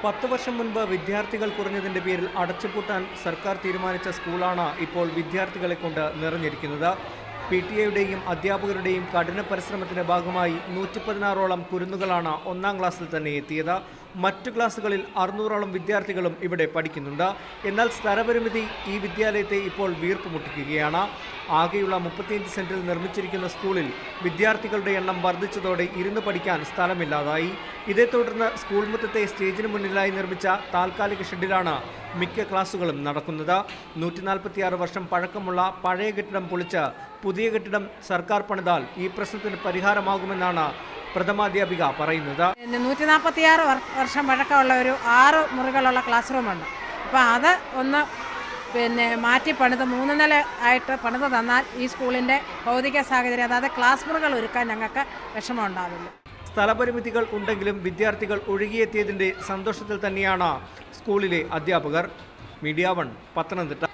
10 വർഷം മുൻപ് വിദ്യാർത്ഥികൾ കുറഞ്ഞതിന്റെ പേരിൽ അടച്ചുപൂട്ടാൻ സർക്കാർ തീരുമാനിച്ച സ്കൂളാണ് ഇപ്പോൾ വിദ്യാർത്ഥികളെ കൊണ്ട് നിറഞ്ഞിരിക്കുന്നത്. PTA-യുടെയും അധ്യാപകരുടെയും കഠിന പരിശ്രമത്തിന്റെ ഭാഗമായി 116ഓളം കുരുന്നുകളാണ് 1ാം ക്ലാസ്സിൽ തന്നെ എത്തിയത്. മറ്റു ക്ലാസ്സുകളിൽ 600ഓളം വിദ്യാർത്ഥികളും ഇവിടെ പഠിക്കുന്നുണ്ട്. എന്നാൽ സ്ഥലപരിമിതി ഈ വിദ്യാലയത്തെ ഇപ്പോൾ വീർപ്പുമുട്ടിക്കുകയാണ്. ആകെയുള്ള 35 സെന്റിൽ നിർമ്മിച്ചിരിക്കുന്ന സ്കൂളിൽ വിദ്യാർത്ഥികളുടെ എണ്ണം വർദ്ധിച്ചതോടെ ഇരുന്ന് പഠിക്കാൻ സ്ഥലമില്ലാതായി. ഇതേ തുടർന്ന് സ്കൂൾ മുറ്റത്തെ സ്റ്റേജിന് മുന്നിലായി നിർമ്മിച്ച താൽക്കാലിക ഷെഡിലാണ് മിക്ക ക്ലാസുകളും നടക്കുന്നത്. 146 വർഷം പഴക്കമുള്ള പഴയ കെട്ടിടം പൊളിച്ച് പുതിയ കെട്ടിടം സർക്കാർ പണിതാൽ ഈ പ്രശ്നത്തിന് പരിഹാരമാകുമെന്നാണ് പ്രഥമാധ്യാപിക പറയുന്നത്. 146 വർഷം പഴക്കമുള്ള ഒരു 6 മുറികളുള്ള ക്ലാസ് റൂമുണ്ട്. അപ്പോൾ അത് ഒന്ന് മാറ്റി പണിത് 3 നില ആയിട്ട് പണിത് തന്നാൽ ഈ സ്കൂളിൻ്റെ ഭൗതിക സാഹചര്യം, അതായത് ക്ലാസ് മുറികൾ ഒരുക്കാൻ ഞങ്ങൾക്ക് വിഷമം ഉണ്ടാവില്ല. സ്ഥലപരിമിതികൾ ഉണ്ടെങ്കിലും വിദ്യാർത്ഥികൾ ഒഴുകിയെത്തിയതിൻ്റെ സന്തോഷത്തിൽ തന്നെയാണ് സ്കൂളിലെ അധ്യാപകർ. മീഡിയ 1 പത്തനംതിട്ട.